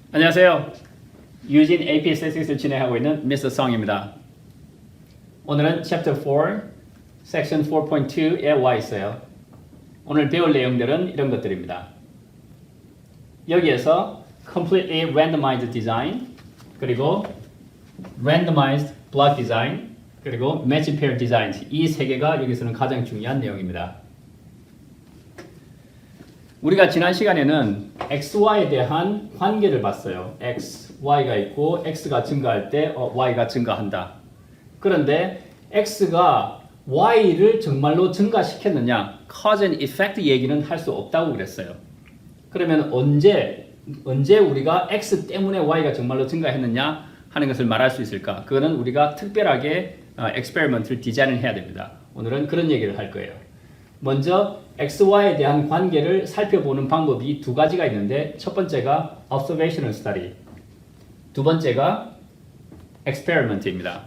안녕하세요. 유진 AP Statistics를 진행하고 있는 Mr. Song입니다. 오늘은 Chapter 4, Section 4.2에 와 있어요. 오늘 배울 내용들은 이런 것들입니다. 여기에서 Completely Randomized Design, 그리고 Randomized Block Design, 그리고 Match Pair Designs, 이 세 개가 여기서는 가장 중요한 내용입니다. 우리가 지난 시간에는 XY에 대한 관계를 봤어요. X, Y가 있고 X가 증가할 때 Y가 증가한다. 그런데 X가 Y를 정말로 증가시켰느냐? Cause and Effect 얘기는 할 수 없다고 그랬어요. 그러면 언제 우리가 X 때문에 Y가 정말로 증가했느냐 하는 것을 말할 수 있을까? 그거는 우리가 특별하게 experiment 디자인을 해야 됩니다. 오늘은 그런 얘기를 할 거예요. 먼저 XY에 대한 관계를 살펴보는 방법이 두 가지가 있는데 첫 번째가 observational study, 두 번째가 experiment입니다.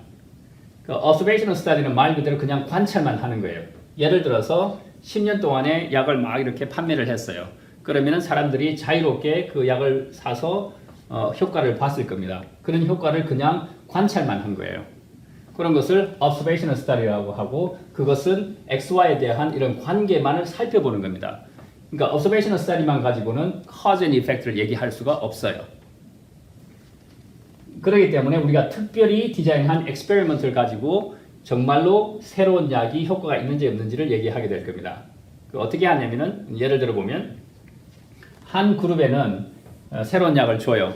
그 observational study는 말 그대로 그냥 관찰만 하는 거예요. 예를 들어서 10년 동안에 약을 막 이렇게 판매를 했어요. 그러면 사람들이 자유롭게 그 약을 사서 효과를 봤을 겁니다. 그런 효과를 그냥 관찰만 한 거예요. 그런 것을 observational study라고 하고 그것은 XY에 대한 이런 관계만을 살펴보는 겁니다. 그러니까 observational study만 가지고는 cause and effect를 얘기할 수가 없어요. 그렇기 때문에 우리가 특별히 디자인한 experiment를 가지고 정말로 새로운 약이 효과가 있는지 없는지를 얘기하게 될 겁니다. 어떻게 하냐면은 예를 들어 보면 한 그룹에는 새로운 약을 줘요.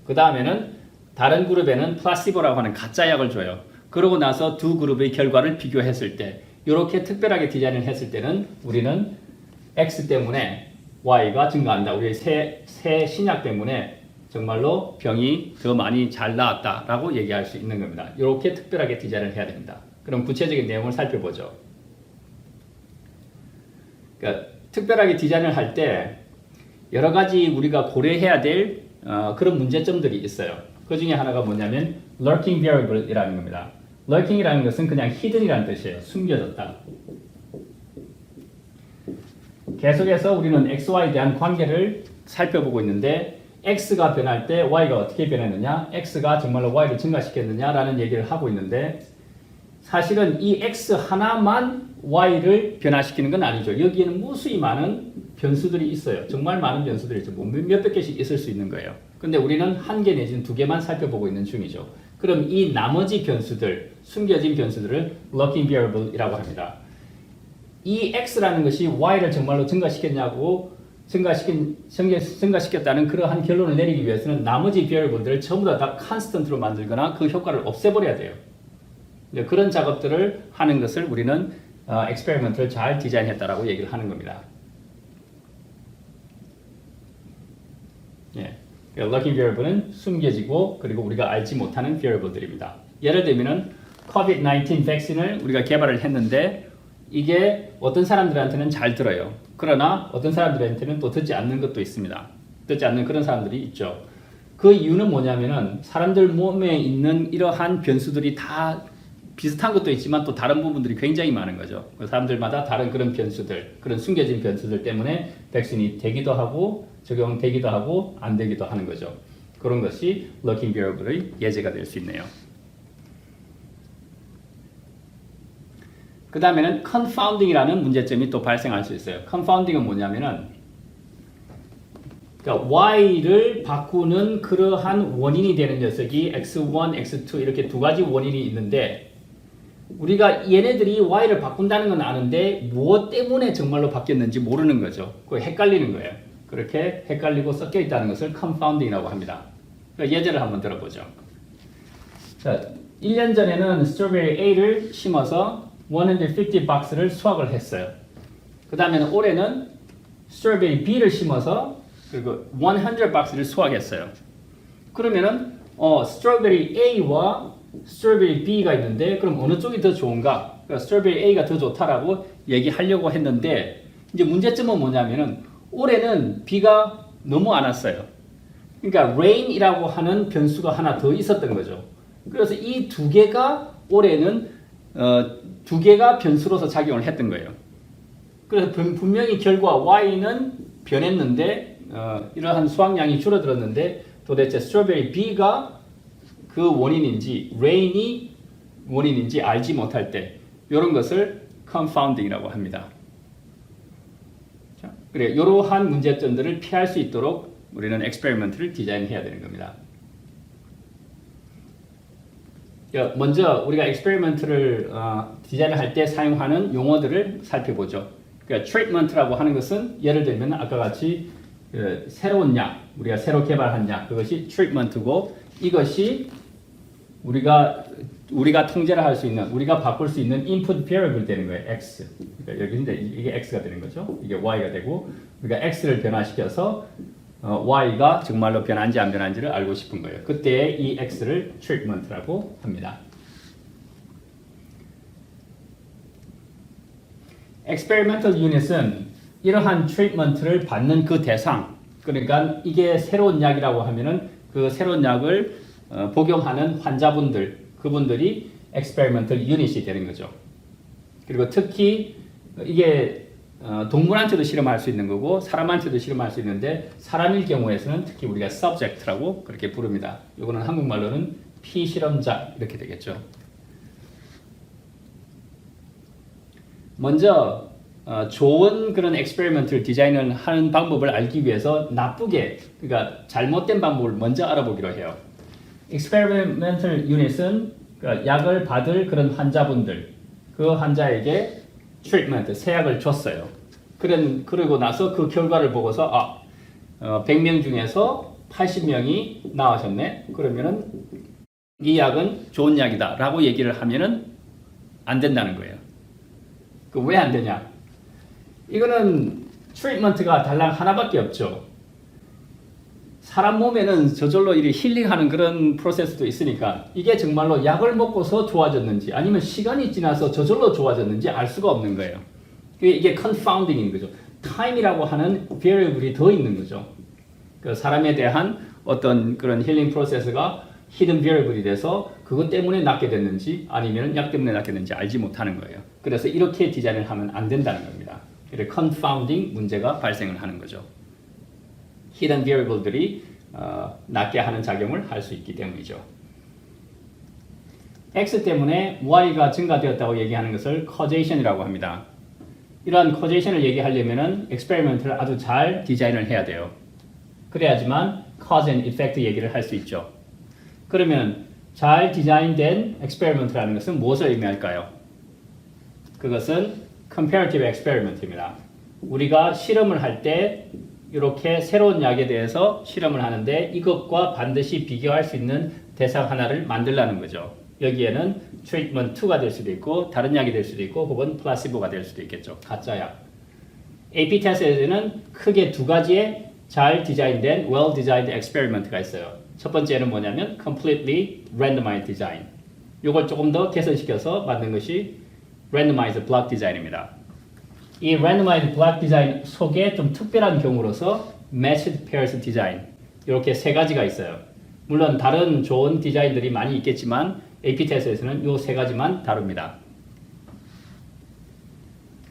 그 다음에는 다른 그룹에는 플라시보라고 하는 가짜 약을 줘요. 그러고 나서 두 그룹의 결과를 비교했을 때 이렇게 특별하게 디자인을 했을 때는 우리는 X 때문에 Y가 증가한다. 우리의 새 신약 때문에 정말로 병이 더 많이 잘 나았다라고 얘기할 수 있는 겁니다. 이렇게 특별하게 디자인을 해야 됩니다. 그럼 구체적인 내용을 살펴보죠. 그러니까 특별하게 디자인을 할 때 여러 가지 우리가 고려해야 될 그런 문제점들이 있어요. 그 중에 하나가 뭐냐면 lurking variable이라는 겁니다. lurking이라는 것은 그냥 hidden이라는 뜻이에요. 숨겨졌다. 계속해서 우리는 XY에 대한 관계를 살펴보고 있는데 X가 변할 때 Y가 어떻게 변했느냐, X가 정말로 Y를 증가시켰느냐라는 얘기를 하고 있는데 사실은 이 X 하나만 Y를 변화시키는 건 아니죠. 여기에는 무수히 많은 변수들이 있어요. 정말 많은 변수들이 있죠. 몇백 개씩 있을 수 있는 거예요. 근데 우리는 한 개 내지는 두 개만 살펴보고 있는 중이죠. 그럼 이 나머지 변수들, 숨겨진 변수들을 lurking variable이라고 합니다. 이 X라는 것이 Y를 정말로 증가시켰다는 그러한 결론을 내리기 위해서는 나머지 variable들을 전부 다 constant로 만들거나 그 효과를 없애버려야 돼요. 그런 작업들을 하는 것을 우리는 experiment를 잘 디자인했다라고 얘기를 하는 겁니다. 예. lurking variable는 숨겨지고 그리고 우리가 알지 못하는 variable들입니다. 예를 들면은 COVID-19 백신을 우리가 개발을 했는데 이게 어떤 사람들한테는 잘 들어요. 그러나 어떤 사람들한테는 또 듣지 않는 것도 있습니다. 듣지 않는 그런 사람들이 있죠. 그 이유는 뭐냐면은 사람들 몸에 있는 이러한 변수들이 다 비슷한 것도 있지만 또 다른 부분들이 굉장히 많은 거죠. 그 사람들마다 다른 그런 변수들, 그런 숨겨진 변수들 때문에 백신이 되기도 하고 적용되기도 하고 안 되기도 하는 거죠. 그런 것이 lurking variable의 예제가 될 수 있네요. 그 다음에는 confounding이라는 문제점이 또 발생할 수 있어요. confounding은 뭐냐면은 그러니까 Y를 바꾸는 그러한 원인이 되는 녀석이 X1, X2 이렇게 두 가지 원인이 있는데 우리가 얘네들이 Y를 바꾼다는 건 아는데 무엇 때문에 정말로 바뀌었는지 모르는 거죠. 그거 헷갈리는 거예요. 그렇게 헷갈리고 섞여 있다는 것을 confounding이라고 합니다. 그러니까 예제를 한번 들어보죠. 자, 1년 전에는 스트로베리 A를 심어서 150박스를 수확을 했어요. 그 다음에는 올해는 스트로베리 B를 심어서 그리고 100박스를 수확했어요. 그러면은 스트로베리 A와 스트로베리 B가 있는데 그럼 어느 쪽이 더 좋은가? 그러니까 스트로베리 A가 더 좋다라고 얘기하려고 했는데 이제 문제점은 뭐냐면은 올해는 비가 너무 안 왔어요. 그러니까 rain이라고 하는 변수가 하나 더 있었던 거죠. 그래서 이 두 개가 올해는 두 개가 변수로서 작용을 했던 거예요. 그래서 분명히 결과 Y는 변했는데 이러한 수확량이 줄어들었는데 도대체 스트로베리 B가 그 원인인지 레인이 원인인지 알지 못할 때 이런 것을 confounding이라고 합니다. 자, 그래 이러한 문제점들을 피할 수 있도록 우리는 experiment를 디자인해야 되는 겁니다. 먼저 우리가 experiment를 디자인할 때 사용하는 용어들을 살펴보죠. 그러니까 treatment라고 하는 것은 예를 들면 아까 같이 새로운 약, 우리가 새로 개발한 약, 그것이 treatment고 이것이 우리가 통제를 할 수 있는, 우리가 바꿀 수 있는 input variable 되는 거예요. x. 그러니까 여기인데 이게 x가 되는 거죠. 이게 y가 되고 우리가 x를 변화시켜서 y가 정말로 변한지 안 변한지를 알고 싶은 거예요. 그때 이 x를 treatment라고 합니다. experimental unit은 이러한 treatment를 받는 그 대상, 그러니까 이게 새로운 약이라고 하면은 그 새로운 약을 복용하는 환자분들, 그분들이 experimental unit이 되는 거죠. 그리고 특히 이게 동물한테도 실험할 수 있는 거고 사람한테도 실험할 수 있는데 사람일 경우에서는 특히 우리가 subject라고 그렇게 부릅니다. 이거는 한국말로는 피실험자 이렇게 되겠죠. 먼저 좋은 그런 experiment를 디자인을 하는 방법을 알기 위해서 나쁘게, 그러니까 잘못된 방법을 먼저 알아보기로 해요. experimental unit은 그러니까 약을 받을 그런 환자분들, 그 환자에게 treatment, 새 약을 줬어요. 그러고 나서 그 결과를 보고서 100명 중에서 80명이 나으셨네. 그러면은 이 약은 좋은 약이다 라고 얘기를 하면은 안 된다는 거예요. 왜 안 되냐? 이거는 트리트먼트가 달랑 하나밖에 없죠. 사람 몸에는 저절로 이렇게 힐링하는 그런 프로세스도 있으니까 이게 정말로 약을 먹고서 좋아졌는지 아니면 시간이 지나서 저절로 좋아졌는지 알 수가 없는 거예요. 이게 confounding인 거죠. time이라고 하는 variable이 더 있는 거죠. 그 사람에 대한 어떤 그런 힐링 프로세스가 hidden variable이 돼서 그것 때문에 낫게 됐는지 아니면 약 때문에 낫게 됐는지 알지 못하는 거예요. 그래서 이렇게 디자인을 하면 안 된다는 겁니다. 그래서 confounding 문제가 발생을 하는 거죠. hidden variable들이 낫게 하는 작용을 할 수 있기 때문이죠. X 때문에 Y가 증가되었다고 얘기하는 것을 causation이라고 합니다. 이러한 causation을 얘기하려면 experiment를 아주 잘 디자인을 해야 돼요. 그래야지만 cause and effect 얘기를 할 수 있죠. 그러면 잘 디자인된 experiment라는 것은 무엇을 의미할까요? 그것은 comparative experiment입니다. 우리가 실험을 할 때 이렇게 새로운 약에 대해서 실험을 하는데 이것과 반드시 비교할 수 있는 대상 하나를 만들라는 거죠. 여기에는 treatment 2가 될 수도 있고 다른 약이 될 수도 있고 혹은 플라시보가 될 수도 있겠죠. 가짜 약. AP 테스트에는 크게 두 가지의 잘 디자인된 well designed experiment가 있어요. 첫 번째는 뭐냐면 completely randomized design. 이걸 조금 더 개선시켜서 만든 것이 randomized block design입니다. 이 randomized block design 속에 좀 특별한 경우로서 matched pairs design 이렇게 세 가지가 있어요. 물론 다른 좋은 디자인들이 많이 있겠지만 AP 테스트에서는 이 세 가지만 다룹니다.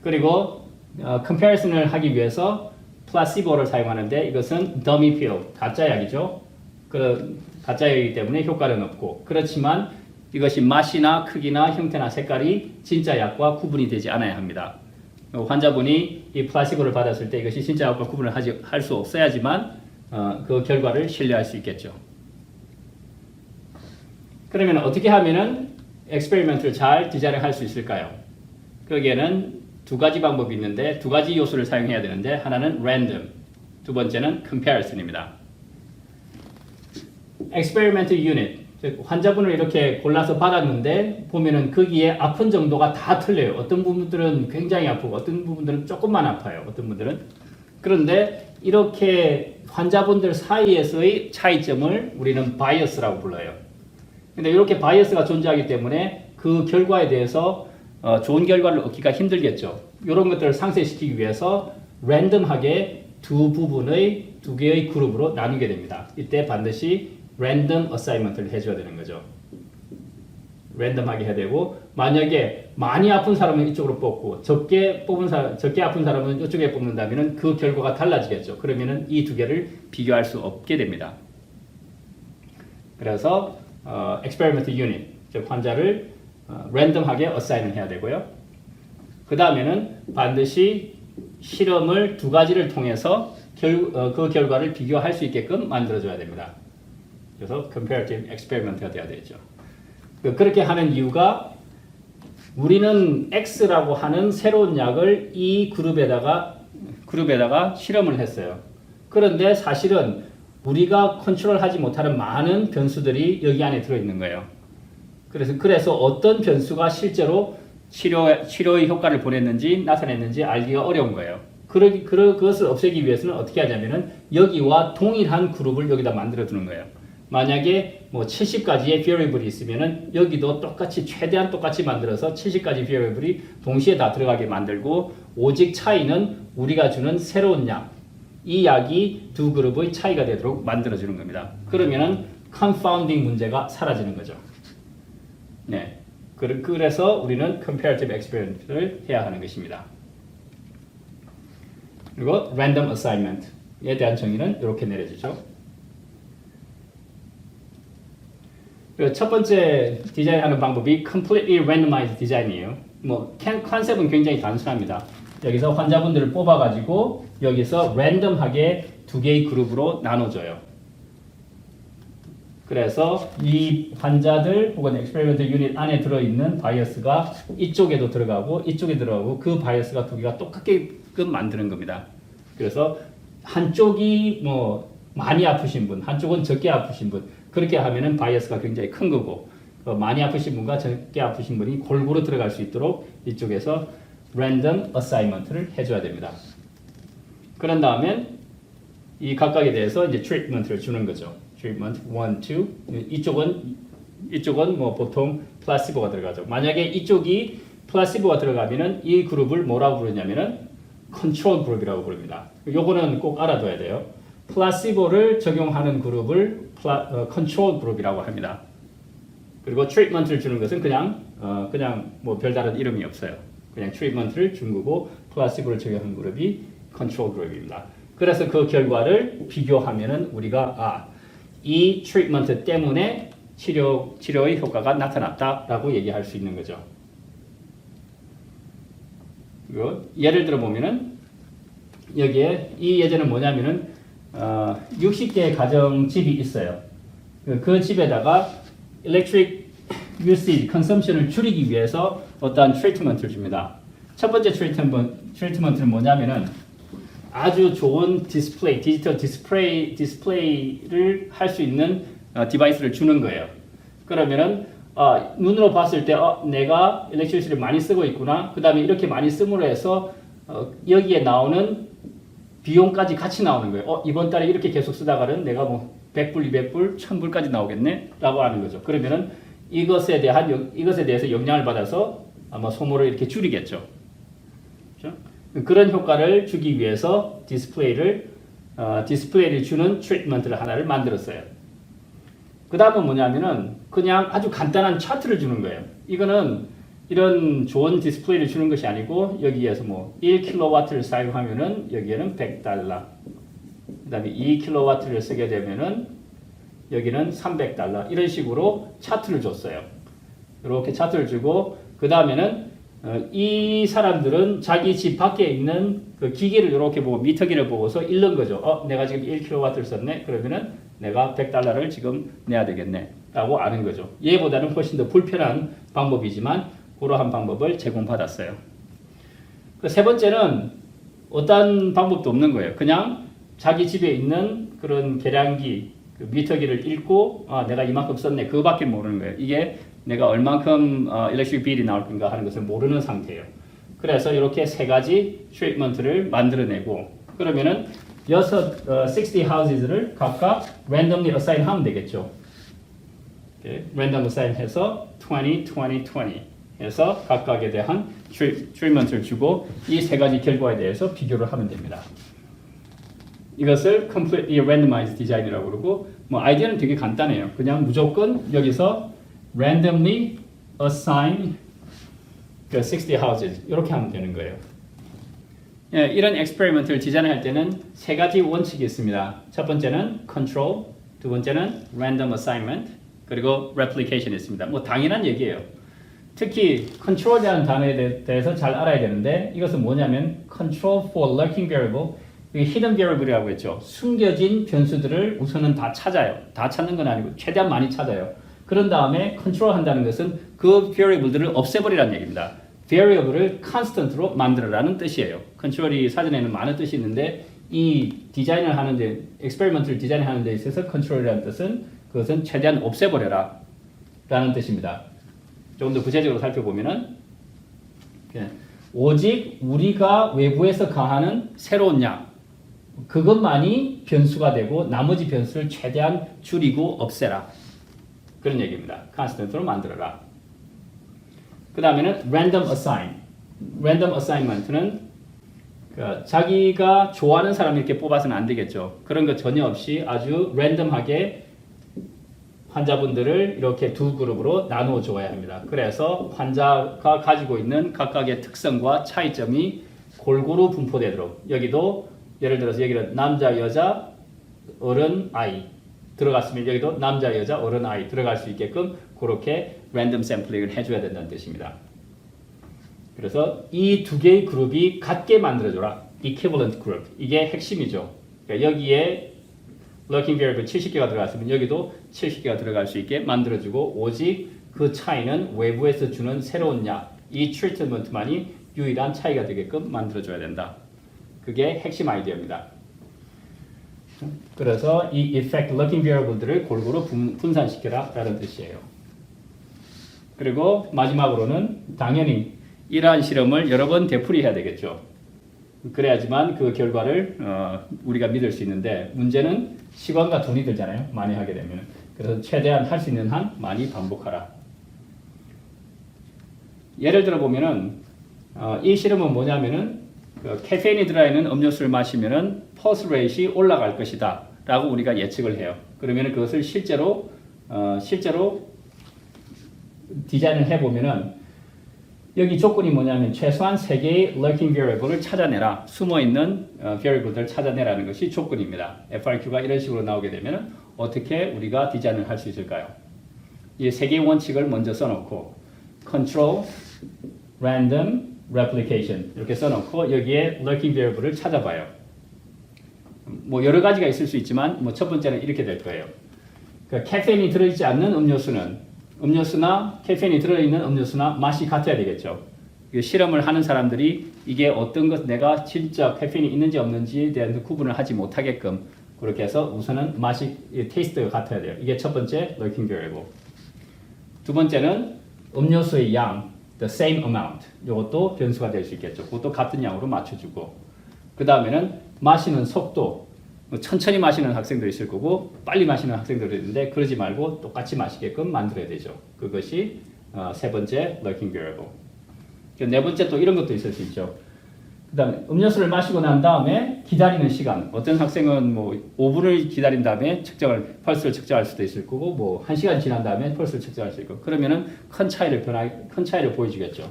그리고 comparison을 하기 위해서 플라시보를 사용하는데 이것은 dummy pill, 가짜 약이죠. 가짜 약이기 때문에 효과는 없고 그렇지만 이것이 맛이나 크기나 형태나 색깔이 진짜 약과 구분이 되지 않아야 합니다. 환자분이 이 플라시보를 받았을 때 이것이 진짜 약과 구분을 할 수 없어야지만 그 결과를 신뢰할 수 있겠죠. 그러면 어떻게 하면은 엑스페리먼트를 잘 디자인을 할 수 있을까요? 거기에는 두 가지 방법이 있는데 두 가지 요소를 사용해야 되는데 하나는 random, 두 번째는 comparison입니다. experimental unit, 즉 환자분을 이렇게 골라서 받았는데 보면은 거기에 아픈 정도가 다 틀려요. 어떤 부분들은 굉장히 아프고 어떤 부분들은 조금만 아파요. 어떤 분들은. 그런데 이렇게 환자분들 사이에서의 차이점을 우리는 바이어스라고 불러요. 근데 이렇게 바이어스가 존재하기 때문에 그 결과에 대해서 좋은 결과를 얻기가 힘들겠죠. 이런 것들을 상쇄시키기 위해서 랜덤하게 두 개의 그룹으로 나누게 됩니다. 이때 반드시 랜덤 어사이먼트를 해줘야 되는 거죠. 랜덤하게 해야 되고 만약에 많이 아픈 사람은 이쪽으로 뽑고 적게 아픈 사람은 이쪽에 뽑는다면 그 결과가 달라지겠죠. 그러면은 이 두 개를 비교할 수 없게 됩니다. 그래서 experiment unit, 즉 환자를 랜덤하게 어사인을 해야 되고요. 그 다음에는 반드시 실험을 두 가지를 통해서 그 결과를 비교할 수 있게끔 만들어줘야 됩니다. 그래서 comparative experiment가 돼야 되죠. 그렇게 하는 이유가 우리는 X라고 하는 새로운 약을 이 그룹에다가 실험을 했어요. 그런데 사실은 우리가 컨트롤하지 못하는 많은 변수들이 여기 안에 들어있는 거예요. 그래서 어떤 변수가 실제로 치료의 효과를 보냈는지 나타냈는지 알기가 어려운 거예요. 그것을 없애기 위해서는 어떻게 하냐면은 여기와 동일한 그룹을 여기다 만들어 두는 거예요. 만약에 뭐 70가지의 variable이 있으면은 여기도 최대한 똑같이 만들어서 70가지 variable이 동시에 다 들어가게 만들고, 오직 차이는 우리가 주는 새로운 약, 이 약이 두 그룹의 차이가 되도록 만들어 주는 겁니다. 그러면은 confounding 문제가 사라지는 거죠. 네. 그래서 우리는 comparative experiment를 해야 하는 것입니다. 그리고 random assignment에 대한 정의는 이렇게 내려지죠. 첫 번째 디자인하는 방법이 completely randomized 디자인이에요. 컨셉은 굉장히 단순합니다. 여기서 환자분들을 뽑아가지고 여기서 랜덤하게 두 개의 그룹으로 나눠줘요. 그래서 이 환자들 혹은 experimental unit 안에 들어있는 바이어스가 이쪽에도 들어가고 이쪽에 들어가고 그 바이어스가 두 개가 똑같게끔 만드는 겁니다. 그래서 한쪽이 많이 아프신 분, 한쪽은 적게 아프신 분, 그렇게 하면은 바이어스가 굉장히 큰 거고, 많이 아프신 분과 적게 아프신 분이 골고루 들어갈 수 있도록 이쪽에서 랜덤 어사이먼트를 해줘야 됩니다. 그런 다음에 이 각각에 대해서 이제 트리트먼트를 주는 거죠. 트리트먼트 1, 2. 이쪽은 보통 플라시보가 들어가죠. 만약에 이쪽이 플라시보가 들어가면은 이 그룹을 뭐라고 부르냐면은 컨트롤 그룹이라고 부릅니다. 요거는 꼭 알아둬야 돼요. 플라시보를 적용하는 그룹을 컨트롤 그룹이라고 합니다. 그리고 트리트먼트를 주는 것은 그냥 별다른 이름이 없어요. 그냥 트리트먼트를 준 거고 플라시보를 적용한 그룹이 컨트롤 그룹입니다. 그래서 그 결과를 비교하면은 우리가 이 트리트먼트 때문에 치료의 효과가 나타났다라고 얘기할 수 있는 거죠. 그리고 예를 들어 보면은 여기에 이 예제는 뭐냐면은 60개의 가정집이 있어요. 그 집에다가 electric usage, consumption을 줄이기 위해서 어떠한 트리트먼트를 줍니다. 첫 번째 트리트먼트는 뭐냐면은 아주 좋은 디지털 디스플레이를 할 수 있는 디바이스를 주는 거예요. 그러면은 눈으로 봤을 때 내가 일렉트리시티를 많이 쓰고 있구나. 그 다음에 이렇게 많이 씀으로 해서 여기에 나오는 비용까지 같이 나오는 거예요. 이번 달에 이렇게 계속 쓰다가는 내가 100불, 200불, 1000불까지 나오겠네? 라고 하는 거죠. 그러면은 이것에 대해서 영향을 받아서 아마 소모를 이렇게 줄이겠죠. 그렇죠? 그런 효과를 주기 위해서 디스플레이를 주는 트리트먼트를 하나를 만들었어요. 그 다음은 뭐냐면은 그냥 아주 간단한 차트를 주는 거예요. 이거는 이런 좋은 디스플레이를 주는 것이 아니고 여기에서 1kW를 사용하면은 여기에는 $100. 그 다음에 2kW를 쓰게 되면은 여기는 $300. 이런 식으로 차트를 줬어요. 이렇게 차트를 주고 그 다음에는 이 사람들은 자기 집 밖에 있는 그 기계를 이렇게 보고 미터기를 보고서 읽는 거죠. 내가 지금 1kW를 썼네. 그러면은 내가 $100를 지금 내야 되겠네. 라고 아는 거죠. 얘보다는 훨씬 더 불편한 방법이지만 그러한 방법을 제공받았어요. 그 세 번째는 어떤 방법도 없는 거예요. 그냥 자기 집에 있는 그런 계량기, 그 미터기를 읽고 내가 이만큼 썼네. 그거밖에 모르는 거예요. 이게 내가 얼만큼 일렉트릭 빌이 나올 건가 하는 것을 모르는 상태예요. 그래서 이렇게 세 가지 트리트먼트를 만들어내고 그러면은 60 house를 각각 randomly assign 하면 되겠죠. 랜덤 어사인 해서 20, 20, 20 해서 각각에 대한 트리트먼트를 주고 이 세 가지 결과에 대해서 비교를 하면 됩니다. 이것을 completely randomized design이라고 그러고 아이디어는 되게 간단해요. 그냥 무조건 여기서 randomly assign 60 houses 이렇게 하면 되는 거예요. 이런 experiment를 디자인할 때는 세 가지 원칙이 있습니다. 첫 번째는 control, 두 번째는 random assignment, 그리고 replication 있습니다. 뭐 당연한 얘기예요. 특히 control이라는 단어에 대해서 잘 알아야 되는데 이것은 뭐냐면 control for lurking variable, 이게 hidden variable이라고 했죠. 숨겨진 변수들을 우선은 다 찾아요. 다 찾는 건 아니고 최대한 많이 찾아요. 그런 다음에 컨트롤 한다는 것은 그 variable들을 없애버리라는 얘기입니다. variable을 constant로 만들어라는 뜻이에요. 컨트롤이 사전에는 많은 뜻이 있는데 이 디자인을 하는데, experiment를 디자인하는 데 있어서 컨트롤이라는 뜻은 그것은 최대한 없애버려라 라는 뜻입니다. 조금 더 구체적으로 살펴보면은 오직 우리가 외부에서 가하는 새로운 양, 그것만이 변수가 되고 나머지 변수를 최대한 줄이고 없애라. 그런 얘기입니다. constant로 만들어라. 그 다음에는 random assign. random assignment는 자기가 좋아하는 사람 이렇게 뽑아서는 안 되겠죠. 그런 거 전혀 없이 아주 랜덤하게 환자분들을 이렇게 두 그룹으로 나누어 줘야 합니다. 그래서 환자가 가지고 있는 각각의 특성과 차이점이 골고루 분포되도록, 여기도 예를 들어서 여기는 남자, 여자, 어른, 아이 들어갔으면 여기도 남자, 여자, 어른, 아이 들어갈 수 있게끔 그렇게 랜덤 샘플링을 해줘야 된다는 뜻입니다. 그래서 이 두 개의 그룹이 같게 만들어줘라. equivalent group. 이게 핵심이죠. 그러니까 여기에 lurking variable 70개가 들어갔으면 여기도 70개가 들어갈 수 있게 만들어주고, 오직 그 차이는 외부에서 주는 새로운 약, 이 트리트먼트만이 유일한 차이가 되게끔 만들어줘야 된다. 그게 핵심 아이디어입니다. 그래서 이 effect lurking variable들을 골고루 분산시켜라 라는 뜻이에요. 그리고 마지막으로는 당연히 이러한 실험을 여러 번 되풀이해야 되겠죠. 그래야지만 그 결과를 우리가 믿을 수 있는데, 문제는 시간과 돈이 들잖아요. 많이 하게 되면. 그래서 최대한 할 수 있는 한 많이 반복하라. 예를 들어 보면은 이 실험은 뭐냐면은 카페인이 들어있는 음료수를 마시면은 퍼스 레이트이 올라갈 것이다 라고 우리가 예측을 해요. 그러면은 그것을 실제로 디자인을 해보면은 여기 조건이 뭐냐면 최소한 3개의 lurking variable을 찾아내라. 숨어있는 variable들을 찾아내라는 것이 조건입니다. FRQ가 이런 식으로 나오게 되면 어떻게 우리가 디자인을 할 수 있을까요? 이 3개의 원칙을 먼저 써놓고 control, random, replication 이렇게 써놓고 여기에 lurking variable을 찾아봐요. 뭐 여러 가지가 있을 수 있지만 뭐 첫 번째는 이렇게 될 거예요. 그러니까 카페인이 들어있지 않는 음료수나 카페인이 들어있는 음료수나 맛이 같아야 되겠죠. 실험을 하는 사람들이 이게 어떤 것, 내가 진짜 카페인이 있는지 없는지에 대한 구분을 하지 못하게끔 그렇게 해서 우선은 맛이, 테이스트가 같아야 돼요. 이게 첫 번째 lurking variable. 두 번째는 음료수의 양, the same amount. 이것도 변수가 될 수 있겠죠. 그것도 같은 양으로 맞춰주고. 그 다음에는 마시는 속도. 천천히 마시는 학생도 있을 거고 빨리 마시는 학생들도 있는데 그러지 말고 똑같이 마시게끔 만들어야 되죠. 그것이 세 번째 lurking variable. 네 번째 또 이런 것도 있을 수 있죠. 그 다음에 음료수를 마시고 난 다음에 기다리는 시간. 어떤 학생은 뭐 5분을 기다린 다음에 펄스를 측정할 수도 있을 거고 뭐 1시간 지난 다음에 펄스를 측정할 수 있고, 그러면은 큰 차이를 보여주겠죠.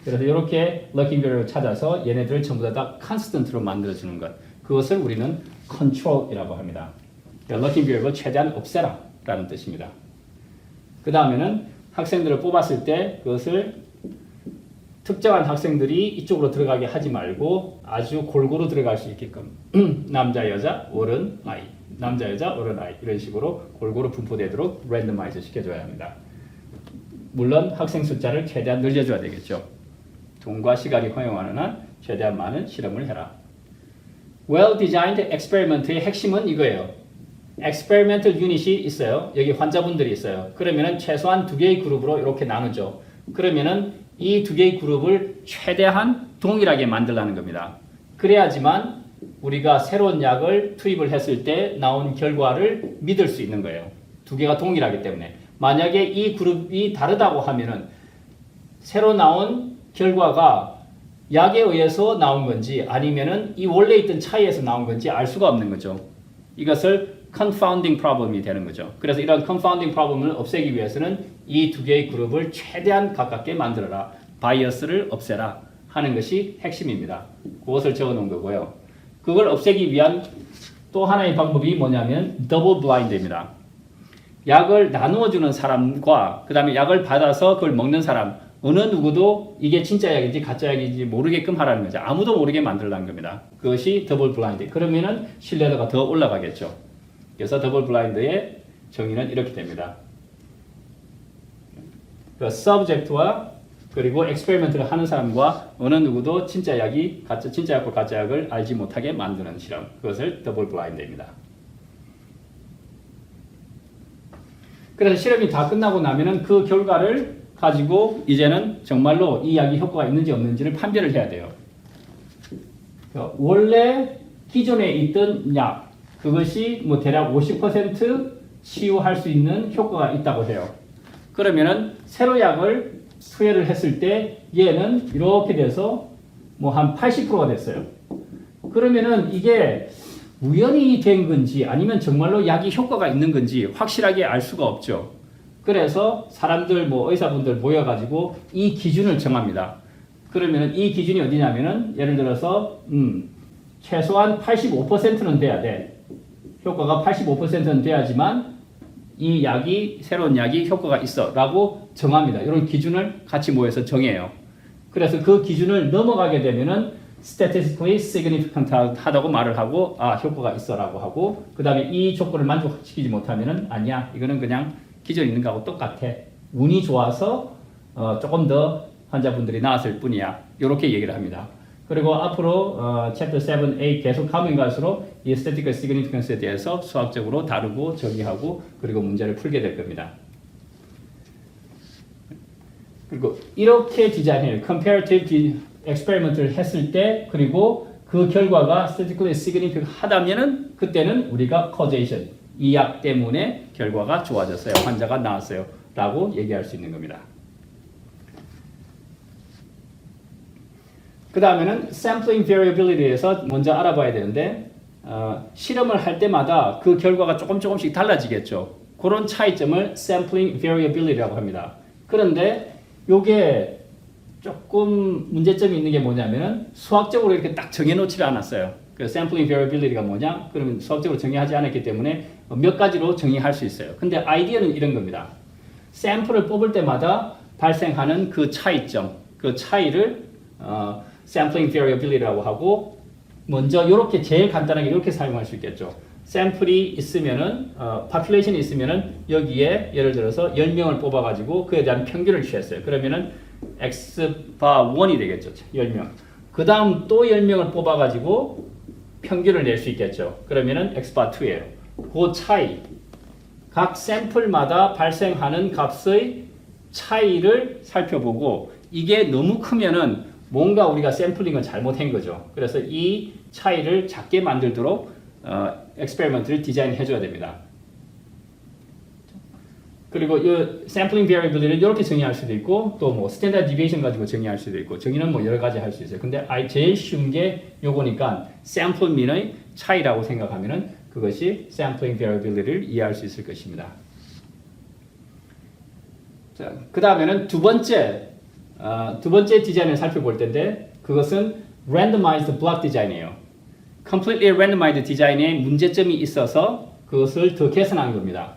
그래서 이렇게 lurking variable 찾아서 얘네들을 전부 다 constant로 만들어주는 것. 그것을 우리는 control이라고 합니다. lurking variable 최대한 없애라 라는 뜻입니다. 그 다음에는 학생들을 뽑았을 때 그것을 특정한 학생들이 이쪽으로 들어가게 하지 말고 아주 골고루 들어갈 수 있게끔 남자, 여자, 어른, 아이, 남자, 여자, 어른, 아이 이런 식으로 골고루 분포되도록 랜덤아이즈 시켜줘야 합니다. 물론 학생 숫자를 최대한 늘려줘야 되겠죠. 돈과 시간이 허용하는 한 최대한 많은 실험을 해라. Well-designed experiment의 핵심은 이거예요. experimental unit이 있어요. 여기 환자분들이 있어요. 그러면은 최소한 2개의 그룹으로 이렇게 나누죠. 그러면은 이 2개의 그룹을 최대한 동일하게 만들라는 겁니다. 그래야지만 우리가 새로운 약을 투입을 했을 때 나온 결과를 믿을 수 있는 거예요. 2개가 동일하기 때문에. 만약에 이 그룹이 다르다고 하면은 새로 나온 결과가 약에 의해서 나온 건지 아니면은 이 원래 있던 차이에서 나온 건지 알 수가 없는 거죠. 이것을 confounding problem이 되는 거죠. 그래서 이런 confounding problem을 없애기 위해서는 이 2개의 그룹을 최대한 가깝게 만들어라. 바이어스를 없애라 하는 것이 핵심입니다. 그것을 적어 놓은 거고요. 그걸 없애기 위한 또 하나의 방법이 뭐냐면 더블 블라인드입니다. 약을 나누어 주는 사람과 그 다음에 약을 받아서 그걸 먹는 사람 어느 누구도 이게 진짜 약인지 가짜 약인지 모르게끔 하라는 거죠. 아무도 모르게 만들라는 겁니다. 그것이 더블 블라인드. 그러면은 신뢰도가 더 올라가겠죠. 그래서 더블 블라인드의 정의는 이렇게 됩니다. 그 서브젝트와 그리고 엑스페리먼트를 하는 사람과 어느 누구도 진짜 약이 진짜 약과 가짜 약을 알지 못하게 만드는 실험. 그것을 더블 블라인드입니다. 그래서 실험이 다 끝나고 나면은 그 결과를 가지고 이제는 정말로 이 약이 효과가 있는지 없는지를 판별을 해야 돼요. 원래 기존에 있던 약 그것이 뭐 대략 50% 치유할 수 있는 효과가 있다고 해요. 그러면은 새로 약을 투여를 했을 때 얘는 이렇게 돼서 뭐 한 80%가 됐어요. 그러면은 이게 우연히 된 건지 아니면 정말로 약이 효과가 있는 건지 확실하게 알 수가 없죠. 그래서 사람들 뭐 의사분들 모여가지고 이 기준을 정합니다. 그러면은 이 기준이 어디냐면은 예를 들어서 최소한 85%는 돼야 돼. 효과가 85%는 돼야지만 이 약이 새로운 약이 효과가 있어라고 정합니다. 이런 기준을 같이 모여서 정해요. 그래서 그 기준을 넘어가게 되면은 statistically significant 하다고 말을 하고 효과가 있어라고 하고 그 다음에 이 조건을 만족시키지 못하면은 아니야 이거는 그냥 기존에 있는 거하고 똑같아. 운이 좋아서 조금 더 환자분들이 나았을 뿐이야. 이렇게 얘기를 합니다. 그리고 앞으로 챕터 7, 8 계속 가면 갈수록 이 statistical significance에 대해서 수학적으로 다루고 정의하고 그리고 문제를 풀게 될 겁니다. 그리고 이렇게 디자인해요. comparative experiment를 했을 때 그리고 그 결과가 statistically significant 하다면은 그때는 우리가 causation 이 약 때문에 결과가 좋아졌어요. 환자가 나았어요. 라고 얘기할 수 있는 겁니다. 그 다음에는 sampling variability에서 먼저 알아봐야 되는데 실험을 할 때마다 그 결과가 조금씩 달라지겠죠. 그런 차이점을 sampling variability라고 합니다. 그런데 이게 조금 문제점이 있는 게 뭐냐면은 수학적으로 이렇게 딱 정해놓지를 않았어요. 그 sampling variability가 뭐냐? 그러면 수학적으로 정의하지 않았기 때문에 몇 가지로 정의할 수 있어요. 근데 아이디어는 이런 겁니다. 샘플을 뽑을 때마다 발생하는 그 차이점, 그 차이를 sampling variability라고 하고 먼저 이렇게 제일 간단하게 이렇게 사용할 수 있겠죠. 샘플이 있으면은 population이 있으면은 여기에 예를 들어서 10명을 뽑아 가지고 그에 대한 평균을 취했어요. 그러면은 x바 1이 되겠죠. 10명. 그다음 또 10명을 뽑아 가지고 평균을 낼 수 있겠죠. 그러면은 x바 2예요. 그 차이 각 샘플마다 발생하는 값의 차이를 살펴보고 이게 너무 크면은 뭔가 우리가 샘플링을 잘못한 거죠. 그래서 이 차이를 작게 만들도록 엑스페리먼트를 디자인해 줘야 됩니다. 그리고 이 샘플링 베리어빌리티를 이렇게 정의할 수도 있고 또 뭐 스탠다드 디비에이션 가지고 정의할 수도 있고 정의는 뭐 여러 가지 할 수 있어요. 근데 제일 쉬운 게 요거니까 샘플 민의 차이라고 생각하면은 그것이 샘플링 베리어빌리티를 이해할 수 있을 것입니다. 자, 그 다음에는 두 번째 디자인을 살펴볼 텐데 그것은 randomized block 디자인이에요. completely randomized 디자인에 문제점이 있어서 그것을 더 개선한 겁니다.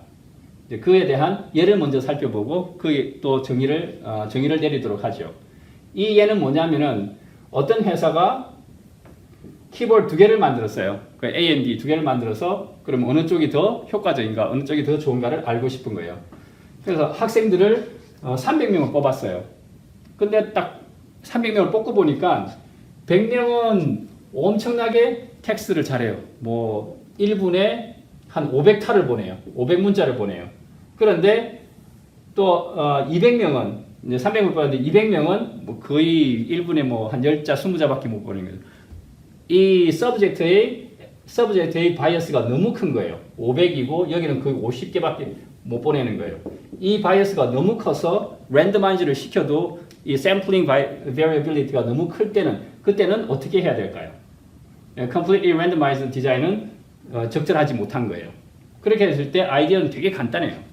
그에 대한 예를 먼저 살펴보고 그 또 정의를 내리도록 하죠. 이 예는 뭐냐면은 어떤 회사가 키보드 두 개를 만들었어요. 그 A and B 두 개를 만들어서 그럼 어느 쪽이 더 효과적인가, 어느 쪽이 더 좋은가를 알고 싶은 거예요. 그래서 학생들을 300명을 뽑았어요. 근데 딱 300명을 뽑고 보니까 100명은 엄청나게 텍스트를 잘해요. 뭐 1분에 한 500타를 보내요. 500문자를 보내요. 그런데 또 200명은 이제 300을 뽑았는데 200명은 뭐 거의 1분에 뭐 한 10자, 20자밖에 못 보내는 거예요. 이 서브젝트의 바이어스가 너무 큰 거예요. 500이고 여기는 거의 50개밖에 못 보내는 거예요. 이 바이어스가 너무 커서 랜더마이즈를 시켜도 이 샘플링 variability가 너무 클 때는 그때는 어떻게 해야 될까요? completely randomized 디자인은 적절하지 못한 거예요. 그렇게 했을 때 아이디어는 되게 간단해요.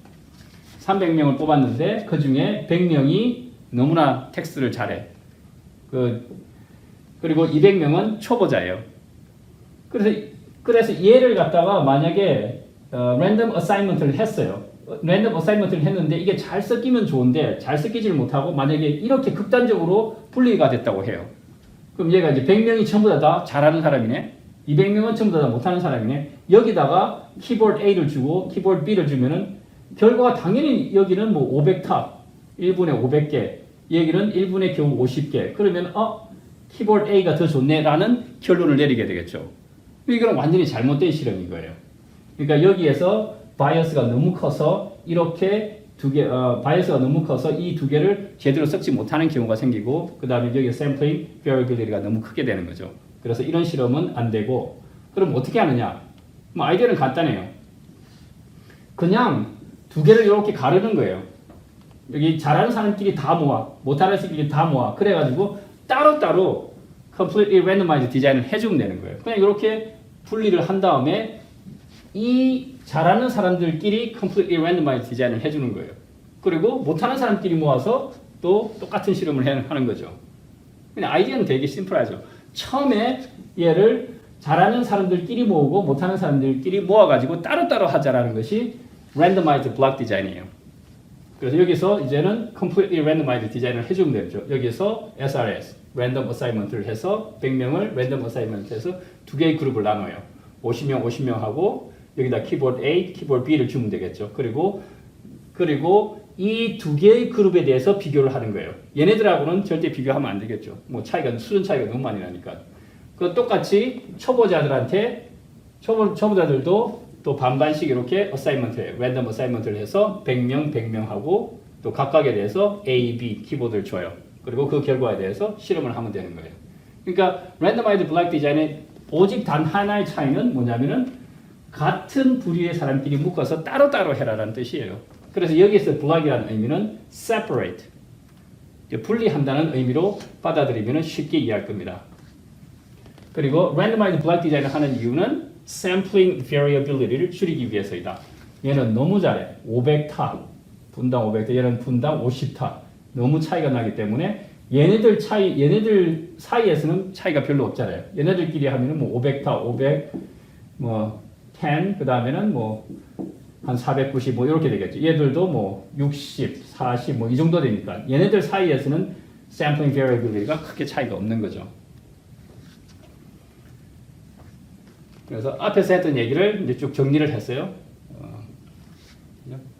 300명을 뽑았는데 그 중에 100명이 너무나 텍스트를 잘해. 그리고 200명은 초보자예요. 그래서 그래서 얘를 갖다가 만약에 랜덤 어사이먼트를 했어요. 랜덤 어사이먼트를 했는데 이게 잘 섞이면 좋은데 잘 섞이지를 못하고 만약에 이렇게 극단적으로 분리가 됐다고 해요. 그럼 얘가 이제 100명이 전부 다 잘하는 사람이네. 200명은 전부 다 못하는 사람이네. 여기다가 키보드 A를 주고 키보드 B를 주면은 결과가 당연히 여기는 뭐 500탑, 1분에 500개, 여기는 1분에 겨우 50개. 그러면 키보드 A가 더 좋네라는 결론을 내리게 되겠죠. 이거는 완전히 잘못된 실험인 거예요. 그러니까 여기에서 바이어스가 너무 커서 이렇게 바이어스가 너무 커서 이 두 개를 제대로 섞지 못하는 경우가 생기고 그 다음에 여기 샘플링 베리어빌리티가 너무 크게 되는 거죠. 그래서 이런 실험은 안 되고 그럼 어떻게 하느냐? 뭐 아이디어는 간단해요. 그냥 두 개를 이렇게 가르는 거예요. 여기 잘하는 사람끼리 다 모아, 못하는 사람끼리 다 모아. 그래가지고 따로따로 completely randomized 디자인을 해주면 되는 거예요. 그냥 이렇게 분리를 한 다음에 이 잘하는 사람들끼리 completely randomized 디자인을 해주는 거예요. 그리고 못하는 사람끼리 모아서 또 똑같은 실험을 하는 거죠. 그냥 아이디어는 되게 심플하죠. 처음에 얘를 잘하는 사람들끼리 모으고 못하는 사람들끼리 모아가지고 따로따로 하자라는 것이 randomized block 디자인이에요. 그래서 여기서 이제는 completely randomized 디자인을 해주면 되죠. 여기서 SRS, random assignment를 해서 100명을 random assignment 해서 두 개의 그룹을 나눠요. 50명, 50명 하고 여기다 키보드 A, 키보드 B를 주면 되겠죠. 그리고 이 두 개의 그룹에 대해서 비교를 하는 거예요. 얘네들하고는 절대 비교하면 안 되겠죠. 뭐 수준 차이가 너무 많이 나니까. 그 똑같이 초보자들도 또 반반씩 이렇게 어사이먼트예요. 랜덤 어사이먼트를 해서 100명, 100명 하고 또 각각에 대해서 A, B 키보드를 줘요. 그리고 그 결과에 대해서 실험을 하면 되는 거예요. 그러니까 랜덤아이드 블락 디자인의 오직 단 하나의 차이는 뭐냐면은 같은 부류의 사람끼리 묶어서 따로따로 해라라는 뜻이에요. 그래서 여기서 블락이라는 의미는 separate, 분리한다는 의미로 받아들이면 쉽게 이해할 겁니다. 그리고 randomized block 디자인을 하는 이유는 sampling variability를 줄이기 위해서이다. 얘는 너무 잘해. 500타, 분당 500타, 얘는 분당 50타. 너무 차이가 나기 때문에 얘네들 사이에서는 차이가 별로 없잖아요. 얘네들끼리 하면은 뭐 500타, 500, 뭐 10, 그 다음에는 뭐 한 490, 뭐 이렇게 되겠죠. 얘들도 뭐 60, 40, 뭐 이 정도 되니까 얘네들 사이에서는 sampling variability가 크게 차이가 없는 거죠. 그래서 앞에서 했던 얘기를 이제 쭉 정리를 했어요.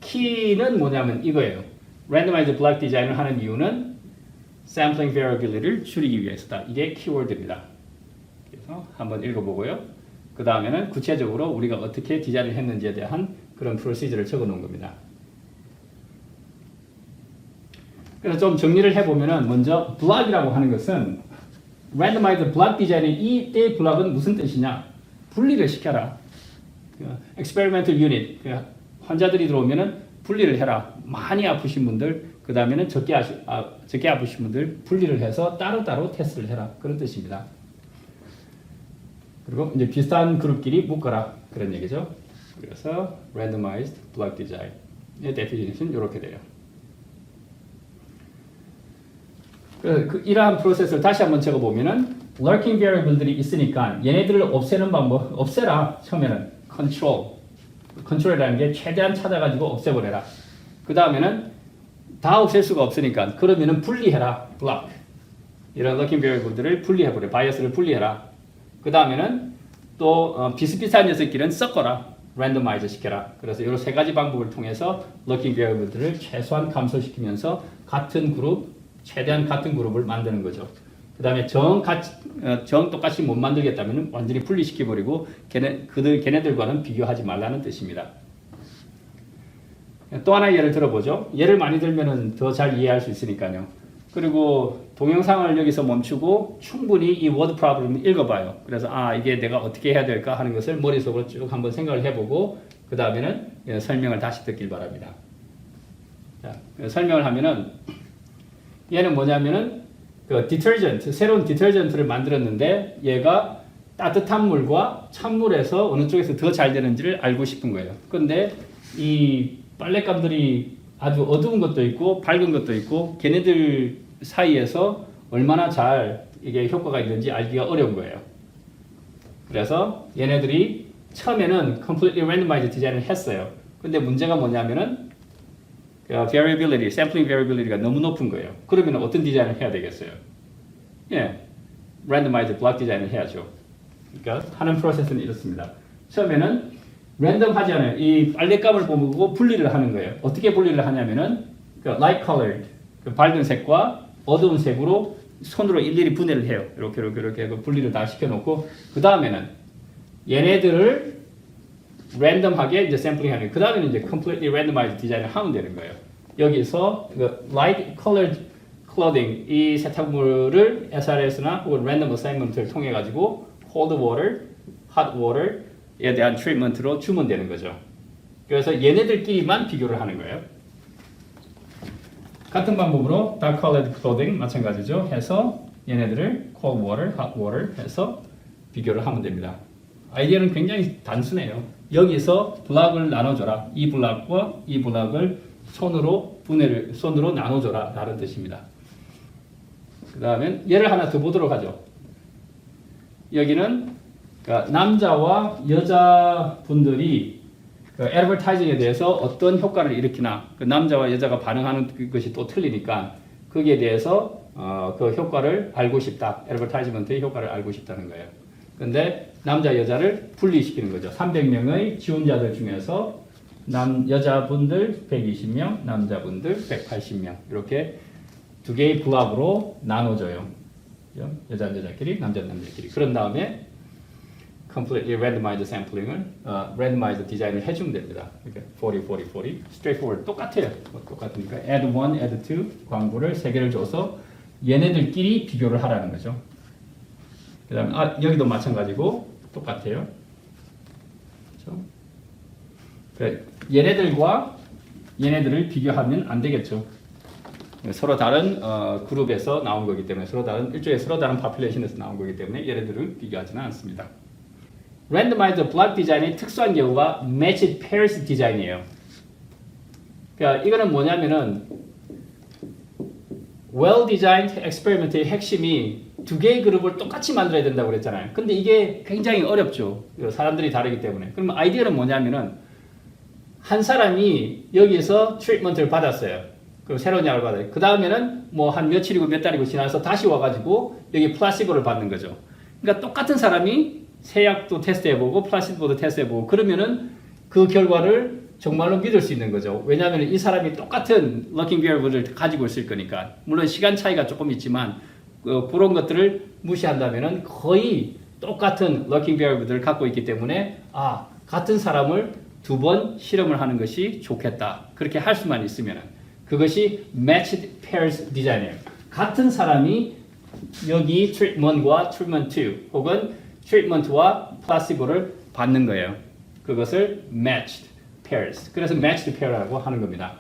키는 뭐냐면 이거예요. randomized block 디자인을 하는 이유는 sampling variability를 줄이기 위해서다. 이게 키워드입니다. 그래서 한번 읽어보고요. 그 다음에는 구체적으로 우리가 어떻게 디자인을 했는지에 대한 그런 프로시저를 적어 놓은 겁니다. 그래서 좀 정리를 해보면은 먼저 블락이라고 하는 것은 randomized block 디자인의 이때 블락은 무슨 뜻이냐? 분리를 시켜라. experimental unit, 환자들이 들어오면은 분리를 해라. 많이 아프신 분들, 그 다음에는 적게 아프신 분들 분리를 해서 따로따로 테스트를 해라. 그런 뜻입니다. 그리고 이제 비슷한 그룹끼리 묶어라. 그런 얘기죠. 그래서 randomized block design의 definition 이렇게 돼요. 그래서 이러한 프로세스를 다시 한번 적어보면은 lurking variable들이 있으니까 얘네들을 없애는 방법, 없애라. 처음에는 control이라는 게 최대한 찾아가지고 없애버려라. 그 다음에는 다 없앨 수가 없으니까 그러면은 분리해라. block. 이런 lurking variable들을 분리해버려. 바이어스를 분리해라. 그 다음에는 또 비슷비슷한 녀석끼리는 섞어라. randomize 시켜라. 그래서 이런 세 가지 방법을 통해서 lurking variable들을 최소한 감소시키면서 최대한 같은 그룹을 만드는 거죠. 그 다음에 정 똑같이 못 만들겠다면 완전히 분리시켜버리고 걔네들과는 비교하지 말라는 뜻입니다. 또 하나의 예를 들어보죠. 예를 많이 들면 더 잘 이해할 수 있으니까요. 그리고 동영상을 여기서 멈추고 충분히 이 워드 프로블럼을 읽어봐요. 그래서 이게 내가 어떻게 해야 될까 하는 것을 머릿속으로 쭉 한번 생각을 해보고 그 다음에는 설명을 다시 듣길 바랍니다. 자, 설명을 하면은 얘는 뭐냐면은 새로운 디터전트를 만들었는데 얘가 따뜻한 물과 찬물에서 어느 쪽에서 더 잘 되는지를 알고 싶은 거예요. 근데 이 빨랫감들이 아주 어두운 것도 있고 밝은 것도 있고 걔네들 사이에서 얼마나 잘 이게 효과가 있는지 알기가 어려운 거예요. 그래서 얘네들이 처음에는 completely randomized 디자인을 했어요. 근데 문제가 뭐냐면은 variability, sampling variability가 너무 높은 거예요. 그러면 어떤 디자인을 해야 되겠어요? 예, randomized block 디자인을 해야죠. 그러니까 하는 프로세스는 이렇습니다. 처음에는 랜덤하지 않아요. 이 빨랫감을 보고 분리를 하는 거예요. 어떻게 분리를 하냐면은 light colored, 밝은 색과 어두운 색으로 손으로 일일이 분해를 해요. 이렇게 분리를 다 시켜놓고 그 다음에는 얘네들을 랜덤하게 이제 샘플링하는. 그 다음에는 이제 completely randomized 디자인을 하면 되는 거예요. 여기서 light colored clothing 이 세탁물을 SRS나 혹은 random assignment를 통해 가지고 cold water, hot water에 대한 트리트먼트로 주면 되는 거죠. 그래서 얘네들끼리만 비교를 하는 거예요. 같은 방법으로 dark colored clothing 마찬가지죠. 해서 얘네들을 cold water, hot water 해서 비교를 하면 됩니다. 아이디어는 굉장히 단순해요. 여기서 블락을 나눠줘라. 이 블락과 이 블락을 손으로 나눠줘라. 라는 뜻입니다. 그 다음에 얘를 하나 더 보도록 하죠. 여기는 남자와 여자분들이 애드버타이징에 대해서 어떤 효과를 일으키나 남자와 여자가 반응하는 것이 또 틀리니까 거기에 대해서 그 효과를 알고 싶다. 애드버타이즈먼트의 효과를 알고 싶다는 거예요. 근데 남자 여자를 분리시키는 거죠. 300명의 지원자들 중에서 여자분들 120명, 남자분들 180명 이렇게 두 개의 블록으로 나눠줘요. 여자끼리, 남자끼리. 그런 다음에 completely randomized sampling을 randomized 디자인을 해주면 됩니다. 이렇게 40, straightforward 똑같아요. 똑같으니까 add 1, add 2 광고를 3개를 줘서 얘네들끼리 비교를 하라는 거죠. 그 다음에 여기도 마찬가지고 똑같아요. 그렇죠? 얘네들을 비교하면 안 되겠죠. 서로 다른 그룹에서 나온 거기 때문에 일종의 서로 다른 파퓰레이션에서 나온 거기 때문에 얘네들을 비교하지는 않습니다. randomized block 디자인의 특수한 경우가 matched pairs 디자인이에요. 그러니까 이거는 뭐냐면은 well-designed experiment의 핵심이 두 개의 그룹을 똑같이 만들어야 된다고 그랬잖아요. 근데 이게 굉장히 어렵죠. 사람들이 다르기 때문에. 그럼 아이디어는 뭐냐면은 한 사람이 여기서 트리트먼트를 받았어요. 그럼 새로운 약을 받아요. 그 다음에는 뭐 한 며칠이고 몇 달이고 지나서 다시 와가지고 여기 플라시보를 받는 거죠. 그러니까 똑같은 사람이 새 약도 테스트해보고 플라시보도 테스트해보고 그러면은 그 결과를 정말로 믿을 수 있는 거죠. 왜냐하면 이 사람이 똑같은 looking variable을 가지고 있을 거니까. 물론 시간 차이가 조금 있지만 그런 것들을 무시한다면은 거의 똑같은 looking variable을 갖고 있기 때문에 같은 사람을 2번 실험을 하는 것이 좋겠다. 그렇게 할 수만 있으면은 그것이 matched pairs 디자인이에요. 같은 사람이 여기 treatment과 treatment 2 혹은 treatment와 플라시보를 받는 거예요. 그것을 matched pairs. 그래서 matched pair라고 하는 겁니다.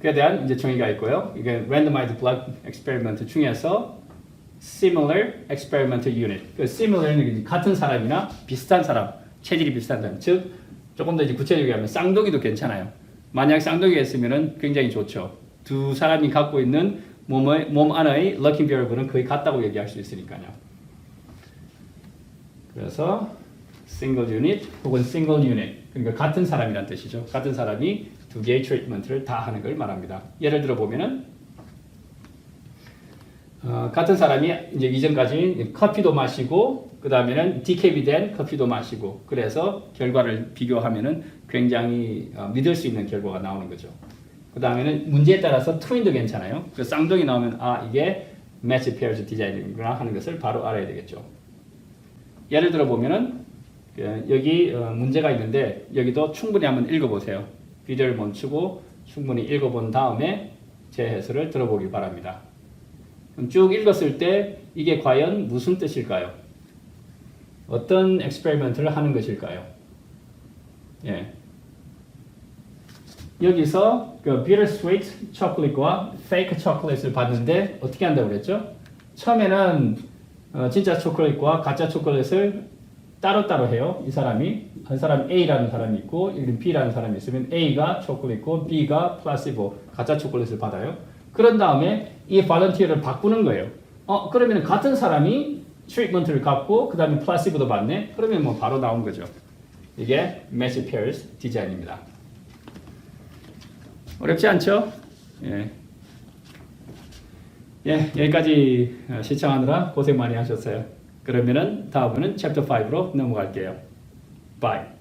그에 대한 이제 정의가 있고요. 이게 randomized block experiment 중에서 similar experiment unit. 그 similar는 같은 사람이나 비슷한 사람, 체질이 비슷한 사람. 즉 조금 더 이제 구체적으로 하면 쌍둥이도 괜찮아요. 만약 쌍둥이가 있으면은 굉장히 좋죠. 두 사람이 갖고 있는 몸 안의 looking variable은 거의 같다고 얘기할 수 있으니까요. 그래서 single unit 혹은 single unit. 그러니까 같은 사람이란 뜻이죠. 같은 사람이 두 개의 트리트먼트를 다 하는 걸 말합니다. 예를 들어 보면은 같은 사람이 이제 이전까지 커피도 마시고 그 다음에는 디캡이 된 커피도 마시고 그래서 결과를 비교하면은 굉장히 믿을 수 있는 결과가 나오는 거죠. 그 다음에는 문제에 따라서 트윈도 괜찮아요. 그 쌍둥이 나오면 이게 matched pairs 디자인이구나 하는 것을 바로 알아야 되겠죠. 예를 들어 보면은 여기 문제가 있는데 여기도 충분히 한번 읽어보세요. 비디오를 멈추고 충분히 읽어본 다음에 제 해설을 들어보기 바랍니다. 쭉 읽었을 때 이게 과연 무슨 뜻일까요? 어떤 엑스페리먼트를 하는 것일까요? 예. 여기서 그 bittersweet chocolate과 fake chocolate를 봤는데 어떻게 한다고 그랬죠? 처음에는 진짜 초콜릿과 가짜 초콜릿을 따로따로 해요. 이 사람이 한 사람 A라는 사람이 있고 여기는 B라는 사람이 있으면 A가 초콜릿고 B가 플라시보 가짜 초콜릿을 받아요. 그런 다음에 이 발런티어를 바꾸는 거예요. 그러면 같은 사람이 트리트먼트를 갖고 그 다음에 플라시보도 받네. 그러면 뭐 바로 나온 거죠. 이게 매치 페어스 디자인입니다. 어렵지 않죠? 예. 예, 여기까지 시청하느라 고생 많이 하셨어요. 그러면은 다음은 챕터 5로 넘어갈게요. Bye.